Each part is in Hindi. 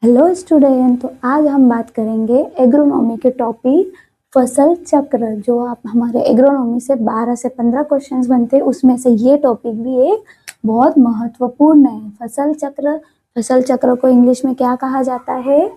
हेलो स्टूडेंट, तो आज हम बात करेंगे एग्रोनॉमी के टॉपिक फसल चक्र। जो आप हमारे एग्रोनॉमी से 12 से 15 क्वेश्चंस बनते हैं, उसमें से ये टॉपिक भी एक बहुत महत्वपूर्ण है। फसल चक्र को इंग्लिश में क्या कहा जाता है?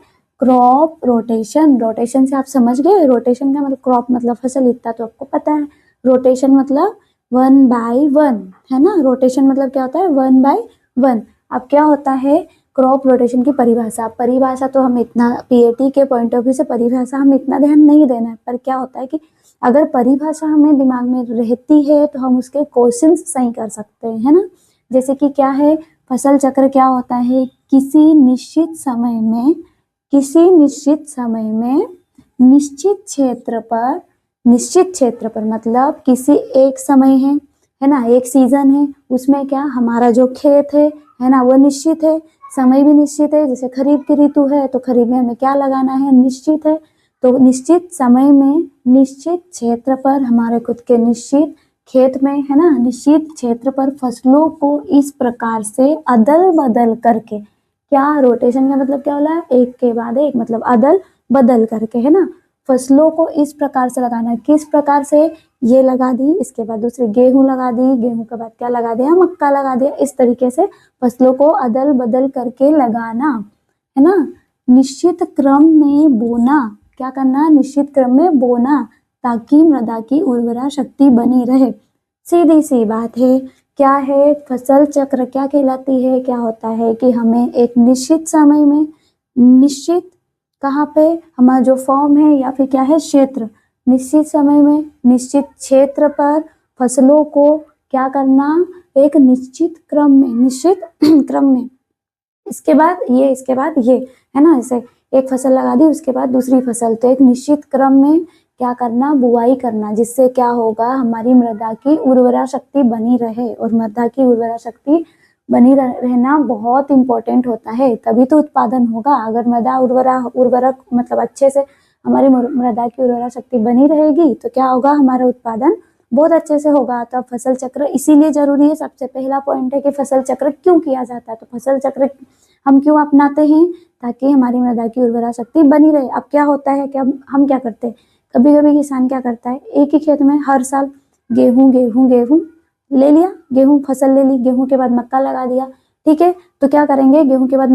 Crop rotation. रोटेशन से आप समझ गए, रोटेशन का मतलब क्रॉप मतलब फसल, इतना तो आपको पता है। रोटेशन मतलब 1/1 है ना। रोटेशन मतलब क्या होता है? 1/1। अब क्या होता है क्रॉप रोटेशन की परिभाषा तो हम इतना पीएटी के पॉइंट ऑफ व्यू से परिभाषा हम इतना ध्यान नहीं देना है, पर क्या होता है कि अगर परिभाषा हमें दिमाग में रहती है तो हम उसके क्वेश्चंस सही कर सकते हैं, है ना। जैसे कि क्या है फसल चक्र? क्या होता है? किसी निश्चित समय में निश्चित क्षेत्र पर मतलब किसी एक समय है ना, एक सीजन है, उसमें क्या हमारा जो खेत है ना, वो निश्चित है, समय भी निश्चित है। जैसे खरीफ की ऋतु है तो खरीफ में हमें क्या लगाना है, निश्चित है। तो निश्चित समय में निश्चित क्षेत्र पर हमारे खुद के निश्चित खेत में है ना, निश्चित क्षेत्र पर फसलों को इस प्रकार से अदल बदल करके, क्या रोटेशन का मतलब क्या होला? एक के बाद एक, मतलब अदल बदल करके, है ना। फसलों को इस प्रकार से लगाना है। किस प्रकार से? ये लगा दी, इसके बाद दूसरी गेहूं लगा दी, गेहूं के बाद क्या लगा दिया? मक्का लगा दिया। इस तरीके से फसलों को अदल बदल करके लगाना, है ना। निश्चित क्रम में बोना। क्या करना? निश्चित क्रम में बोना, ताकि मृदा की उर्वरा शक्ति बनी रहे। सीधी सी बात है। क्या है फसल चक्र? क्या कहलाती है? क्या होता है कि हमें एक निश्चित समय में, निश्चित कहाँ पे, हमारा जो फॉर्म है या फिर क्या है क्षेत्र, निश्चित समय में निश्चित क्षेत्र पर फसलों को क्या करना? एक निश्चित क्रम में इसके बाद ये है ना। जैसे एक फसल लगा दी, उसके बाद दूसरी फसल, तो एक निश्चित क्रम में क्या करना? बुआई करना, जिससे क्या होगा? हमारी मृदा की उर्वरा शक्ति बनी रहे। और मृदा की उर्वरा शक्ति बनी रहना बहुत इंपॉर्टेंट होता है, तभी तो उत्पादन होगा। अगर मृदा उर्वरक मतलब अच्छे से हमारी मृदा की उर्वरा शक्ति बनी रहेगी तो क्या होगा? हमारा उत्पादन बहुत अच्छे से होगा। तो फसल चक्र इसीलिए जरूरी है। सबसे पहला पॉइंट है कि फसल चक्र क्यों किया जाता है। तो फसल चक्र हम क्यों अपनाते हैं? ताकि हमारी मृदा की उर्वरा शक्ति बनी रहे। अब क्या होता है कि हम क्या करते हैं, कभी कभी किसान क्या करता है, एक ही खेत में हर साल गेहूं गेहूं गेहूं ले लिया, गेहूं फसल ले ली, गेहूं के बाद मक्का लगा दिया, ठीक है। तो क्या करेंगे? गेहूं के बाद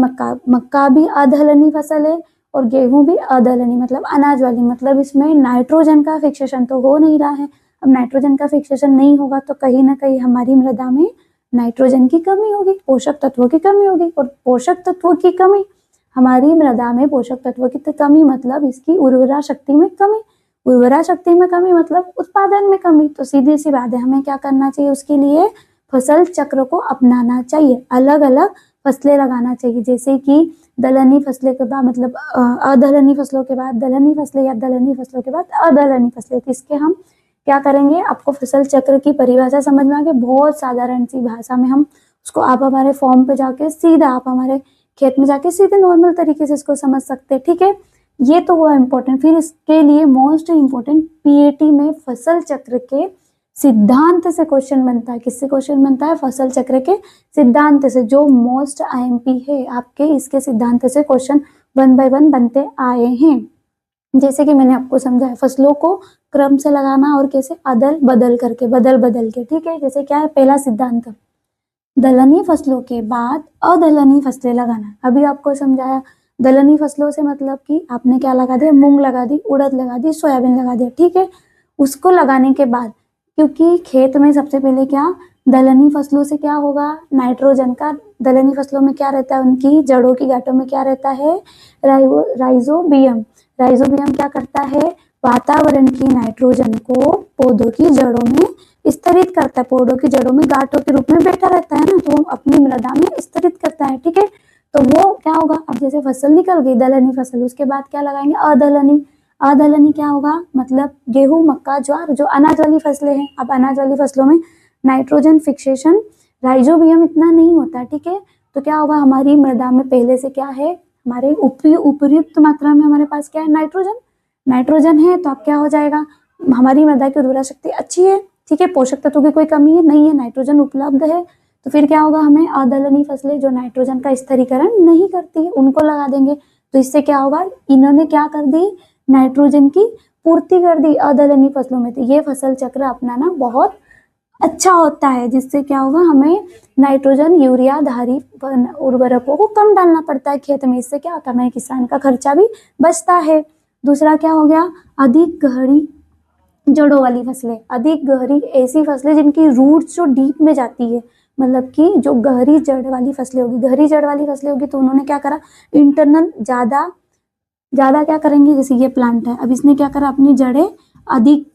मक्का भी अदलनी फसल है और गेहूं भी अदलनी मतलब अनाज वाली, मतलब इसमें नाइट्रोजन का फिक्सेशन तो हो नहीं रहा है। अब नाइट्रोजन का फिक्सेशन नहीं होगा तो कहीं ना कहीं हमारी मृदा में नाइट्रोजन की कमी होगी, पोषक तत्वों की कमी होगी। और पोषक तत्वों की कमी, हमारी मृदा में पोषक तत्वों की कमी मतलब इसकी उर्वरा शक्ति में कमी, उर्वरा शक्ति में कमी मतलब उत्पादन में कमी। तो सीधी सी बात है, हमें क्या करना चाहिए? उसके लिए फसल चक्र को अपनाना चाहिए, अलग अलग फसलें लगाना चाहिए। जैसे कि दलहनी फसलें के बाद मतलब अदलहनी फसलों के बाद दलहनी फसलें, या दलहनी फसलों के बाद अदलहनी फसलें। तो इसके हम क्या करेंगे? आपको फसल चक्र की परिभाषा समझ में आ गई। बहुत साधारण सी भाषा में हम उसको, आप हमारे फॉर्म पे जाके सीधा, आप हमारे खेत में जाके सीधे नॉर्मल तरीके से इसको समझ सकते हैं, ठीक है। ये तो हुआ इम्पोर्टेंट। फिर इसके लिए मोस्ट इम्पोर्टेंट पीएटी में फसल चक्र के सिद्धांत से क्वेश्चन बनता है। किससे क्वेश्चन बनता है? फसल चक्र के सिद्धांत से, जो मोस्ट आईएमपी है आपके, इसके सिद्धांत से क्वेश्चन 1 बाय 1 बनते आए हैं। जैसे कि मैंने आपको समझाया, फसलों को क्रम से लगाना और कैसे? अदल बदल के, ठीक है। जैसे क्या है पहला सिद्धांत, दलहनी फसलों के बाद अदलहनी फसलें लगाना। अभी आपको समझाया, दलहनी फसलों से मतलब कि आपने क्या लगा दिया? मूंग लगा दी, उड़द लगा दी, सोयाबीन लगा दिया, ठीक है। उसको लगाने के बाद, क्योंकि खेत में सबसे पहले क्या, दलहनी फसलों से क्या होगा? नाइट्रोजन का, दलहनी फसलों में क्या रहता है? उनकी जड़ों की गांठों में क्या रहता है? राइजोबियम। राइजोबियम क्या करता है? वातावरण की नाइट्रोजन को पौधों की जड़ों में स्तरित करता है, पौधों की जड़ों में गांठों के रूप में बैठा रहता है ना, तो वो अपनी मृदा में स्तरित करता है, ठीक है। तो वो क्या होगा? अब जैसे फसल निकल गई दलहनी फसल, उसके बाद क्या लगाएंगे? अदलहनी। अदलहनी क्या होगा? मतलब गेहूं, मक्का, ज्वार, जो अनाज वाली फसलें हैं। अब अनाज वाली फसलों में नाइट्रोजन फिक्सेशन, राइजोबियम इतना नहीं होता, ठीक है। तो क्या होगा? हमारी मृदा में पहले से क्या है? हमारे उपयुक्त मात्रा में हमारे पास क्या है? नाइट्रोजन है। तो अब क्या हो जाएगा? हमारी मृदा की उर्वरा शक्ति अच्छी है, ठीक है। पोषक तत्वों की कोई कमी है नहीं है, नाइट्रोजन उपलब्ध है, तो फिर क्या होगा, हमें अदलनी फसलें जो नाइट्रोजन का स्थिरीकरण नहीं करती है उनको लगा देंगे। तो इससे क्या होगा, इन्होंने क्या कर दी, नाइट्रोजन की पूर्ति कर दी अदलनी फसलों में। तो ये फसल चक्र अपनाना बहुत अच्छा होता है, जिससे क्या होगा, हमें नाइट्रोजन यूरिया धारी उर्वरकों को कम डालना पड़ता है खेत में। इससे क्या होता है, हमें किसान का खर्चा भी बचता है। दूसरा क्या हो गया, अधिक गहरी जड़ों वाली फसलें। अधिक गहरी ऐसी फसलें जिनकी रूट्स जो डीप में जाती है, मतलब कि जो गहरी जड़ वाली फसलें होगी, गहरी जड़ वाली फसलें होगी, तो उन्होंने क्या करा, इंटरनल ज्यादा ज्यादा क्या करेंगे, जैसे ये प्लांट है, अब इसने क्या करा, अपनी जड़ें अधिक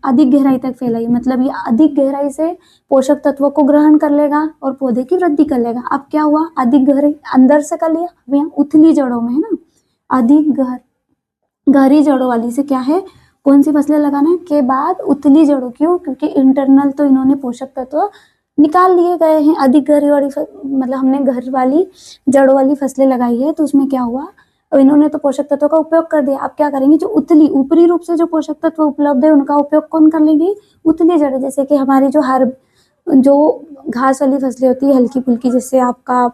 अधिक गहराई तक फैलाई, मतलब ये अधिक गहराई से पोषक तत्वों को ग्रहण कर लेगा और पौधे की वृद्धि कर लेगा। अब क्या हुआ, अधिक गहराई अंदर से कर लिया, अब यहाँ उथली जड़ों में है ना, अधिक गहरी जड़ों वाली से क्या है, कौन सी फसलें लगाना के बाद उथली जड़ों, क्यों, क्योंकि इंटरनल तो इन्होंने पोषक तत्व निकाल लिए गए हैं। अधिक गहरी वाली मतलब हमने घर वाली जड़ों वाली फसलें लगाई है, तो उसमें क्या हुआ, और इन्होंने तो पोषक तत्वों का उपयोग कर दिया। अब क्या करेंगे, जो उतली ऊपरी रूप से जो पोषक तत्व उपलब्ध है उनका उपयोग कौन कर लेंगे, उतली जड़ें। जैसे कि हमारी जो घास वाली फसलें होती है हल्की फुल्की, जैसे आपका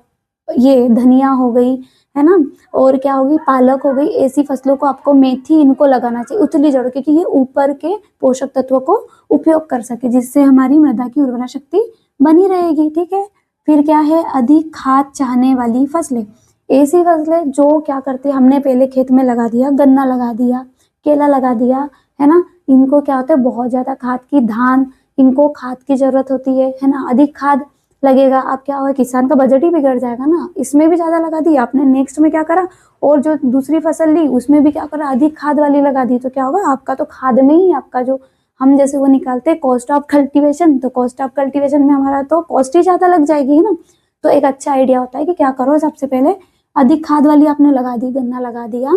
ये धनिया हो गई है ना, और क्या होगी, पालक हो गई, ऐसी फसलों को आपको, मेथी, इनको लगाना चाहिए उतली जड़ों, क्योंकि ये ऊपर के पोषक तत्वों को उपयोग कर सके, जिससे हमारी मृदा की उर्वरा शक्ति बनी रहेगी। ठीक है, फिर क्या है, अधिक खाद चाहने वाली फसलें। ऐसी फसलें जो क्या करते हैं, हमने पहले खेत में लगा दिया, गन्ना लगा दिया, केला लगा दिया, है ना, इनको क्या होता है, बहुत ज्यादा खाद की, धान, इनको खाद की जरूरत होती है ना, अधिक खाद लगेगा। अब क्या होगा, किसान का बजट ही बिगड़ जाएगा ना, इसमें भी ज्यादा लगा दी आपने, नेक्स्ट में क्या करा, और जो दूसरी फसल ली उसमें भी क्या करा, अधिक खाद वाली लगा दी, तो क्या होगा, आपका तो खाद में ही आपका जो हम जैसे वो निकालते हैं कॉस्ट ऑफ कल्टीवेशन, तो कॉस्ट ऑफ कल्टीवेशन में हमारा तो कॉस्ट ही ज्यादा लग जाएगी, है ना। तो एक अच्छा आइडिया होता है कि क्या करो, सबसे पहले अधिक खाद वाली आपने लगा दी, गन्ना लगा दिया,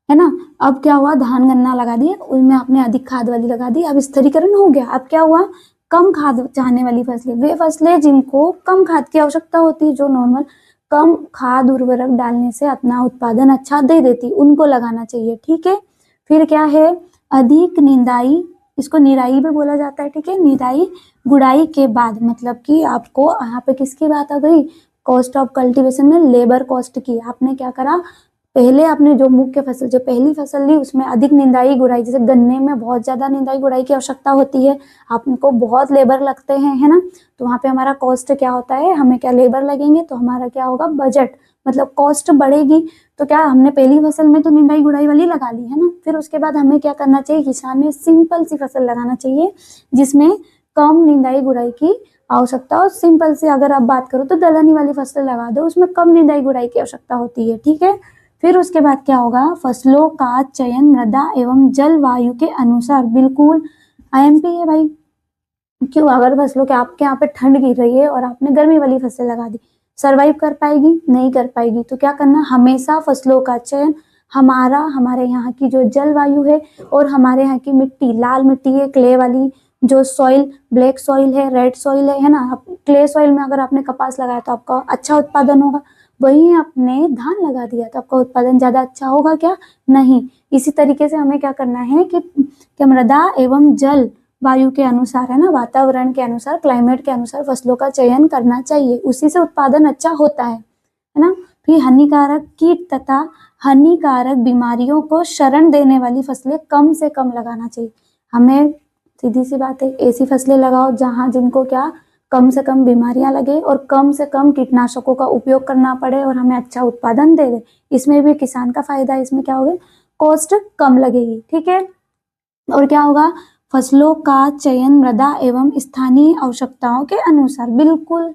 है ना। अब क्या हुआ, धान गन्ना लगा दिया, उनमें आपने अधिक खाद वाली लगा दी, अब स्थिरीकरण हो गया। अब क्या हुआ, कम खाद चाहने वाली फसलें, वे फसलें जिनको कम खाद की आवश्यकता होती है, जो नॉर्मल कम खाद उर्वरक डालने से अपना उत्पादन अच्छा दे देती, उनको लगाना चाहिए। ठीक है, फिर क्या है, अधिक निंदाई, इसको निराई भी बोला जाता है। ठीक है, निराई गुड़ाई के बाद, मतलब कि आपको यहाँ पे किसकी बात आ गई, कॉस्ट ऑफ कल्टीवेशन में लेबर कॉस्ट की। आपने क्या करा, पहले आपने जो मुख्य फसल, जो पहली फसल ली, उसमें अधिक निंदाई गुड़ाई, जैसे गन्ने में बहुत ज्यादा निंदाई गुड़ाई की आवश्यकता होती है, आपको बहुत लेबर लगते हैं, है ना, तो वहां पे हमारा कॉस्ट क्या होता है, हमें क्या लेबर लगेंगे, तो हमारा क्या होगा, बजट, मतलब कॉस्ट बढ़ेगी। तो क्या हमने पहली फसल में तो निंदाई गुड़ाई वाली लगा ली, है ना, फिर उसके बाद हमें क्या करना चाहिए, किसान ने सिंपल सी फसल लगाना चाहिए, जिसमें कम निंदाई गुड़ाई की आवश्यकता। और सिंपल से अगर आप बात करो तो दलहनी वाली फसलें लगा दो, उसमें कम निंदाई गुड़ाई की आवश्यकता होती है। ठीक है, फिर उसके बाद क्या होगा, फसलों का चयन मृदा एवं जलवायु के अनुसार, बिल्कुल आईएमपी है भाई। क्यों, अगर फसलों के आपके यहाँ पे ठंड गिर रही है और आपने गर्मी वाली फसलें लगा दी, सरवाइव कर पाएगी, नहीं कर पाएगी। तो क्या करना, हमेशा फसलों का चयन हमारे यहाँ की जो जलवायु है और हमारे यहाँ की मिट्टी, लाल मिट्टी है, क्ले वाली जो सॉइल, ब्लैक सॉइल है, रेड सॉइल है ना, क्ले सॉइल में अगर आपने कपास लगाया तो आपका अच्छा उत्पादन होगा, वहीं आपने धान लगा दिया तो आपका उत्पादन ज्यादा अच्छा होगा क्या, नहीं। इसी तरीके से हमें क्या करना है कि मृदा एवं जल वायु के अनुसार, है ना, वातावरण के अनुसार, क्लाइमेट के अनुसार फसलों का चयन करना चाहिए, उसी से उत्पादन अच्छा होता है ना। फिर हानिकारक कीट तथा हानिकारक बीमारियों को शरण देने वाली फसलें कम से कम लगाना चाहिए। हमें सीधी सी बात है, ऐसी फसलें लगाओ जहां जिनको क्या, कम से कम बीमारियां लगे और कम से कम कीटनाशकों का उपयोग करना पड़े और हमें अच्छा उत्पादन दे दे। इसमें भी किसान का फायदा है, इसमें क्या होगा, कॉस्ट कम लगेगी। ठीक है, और क्या होगा, फसलों का चयन मृदा एवं स्थानीय आवश्यकताओं के अनुसार, बिल्कुल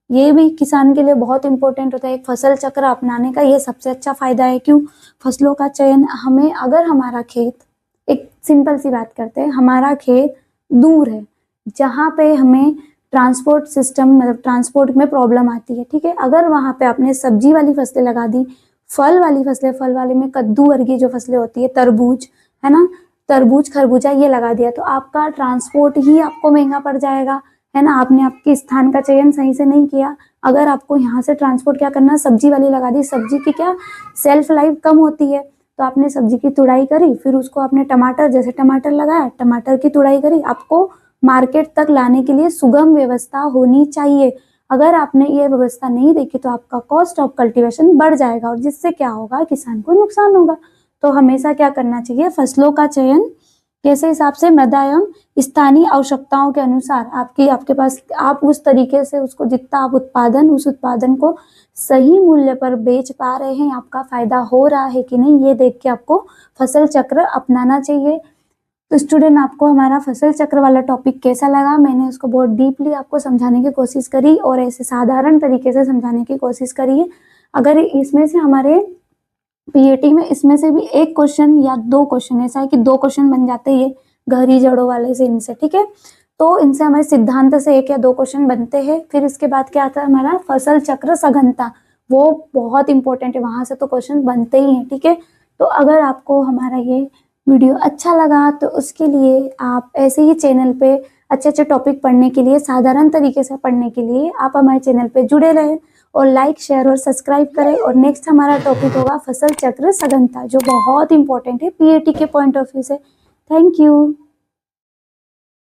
ये भी किसान के लिए बहुत इंपॉर्टेंट होता है। एक फसल चक्र अपनाने का ये सबसे अच्छा फायदा है। क्यों, फसलों का चयन, हमें अगर हमारा खेत, एक सिंपल सी बात करते हैं, हमारा खेत दूर है जहाँ पे हमें ट्रांसपोर्ट सिस्टम, मतलब ट्रांसपोर्ट में प्रॉब्लम आती है। ठीक है, अगर वहां पे आपने सब्जी वाली फसलें लगा दी, फल वाली फसलें, फल वाले में कद्दू वर्गीय जो फसलें होती है, तरबूज, है ना, तरबूज, खरबूजा, ये लगा दिया, तो आपका ट्रांसपोर्ट ही आपको महंगा पड़ जाएगा, है ना। आपने आपके स्थान का चयन सही से नहीं किया। अगर आपको यहाँ से ट्रांसपोर्ट क्या करना, सब्जी वाली लगा दी, सब्जी की क्या सेल्फ लाइफ कम होती है, तो आपने सब्जी की तुड़ाई करी, फिर उसको आपने टमाटर, जैसे टमाटर लगाया, टमाटर की तुड़ाई करी, आपको मार्केट तक लाने के लिए सुगम व्यवस्था होनी चाहिए। अगर आपने ये व्यवस्था नहीं देखी तो आपका कॉस्ट ऑफ कल्टीवेशन बढ़ जाएगा और जिससे क्या होगा, किसान को नुकसान होगा। तो हमेशा क्या करना चाहिए, फसलों का चयन कैसे हिसाब से, मृदा एवं स्थानीय आवश्यकताओं के अनुसार आपके पास, आप उस तरीके से उसको जितना आप उस उत्पादन को सही मूल्य पर बेच पा रहे हैं, आपका फायदा हो रहा है कि नहीं, ये देख के आपको फसल चक्र अपनाना चाहिए। तो स्टूडेंट, आपको हमारा फसल चक्र वाला टॉपिक कैसा लगा? मैंने उसको बहुत डीपली आपको समझाने की कोशिश करी और ऐसे साधारण तरीके से समझाने की कोशिश करी है। अगर इसमें से हमारे पीएटी में इसमें से भी एक क्वेश्चन या 2 क्वेश्चन, ऐसा है कि 2 क्वेश्चन बन जाते हैं ये गहरी जड़ों वाले से, इनसे, ठीक है। तो इनसे हमारे सिद्धांत से 1 या 2 क्वेश्चन बनते हैं। फिर इसके बाद क्या आता है हमारा फसल चक्र सघनता, वो बहुत इंपॉर्टेंट है, वहां से तो क्वेश्चन बनते ही हैं, ठीक है। तो अगर आपको हमारा ये वीडियो अच्छा लगा तो उसके लिए आप ऐसे ही चैनल पे अच्छे अच्छे टॉपिक पढ़ने के लिए, साधारण तरीके से पढ़ने के लिए आप हमारे चैनल पे जुड़े रहें और लाइक, शेयर और सब्सक्राइब करें। और नेक्स्ट हमारा टॉपिक होगा फसल चक्र सघनता, जो बहुत इंपॉर्टेंट है पीएटी के पॉइंट ऑफ व्यू से। Thank you.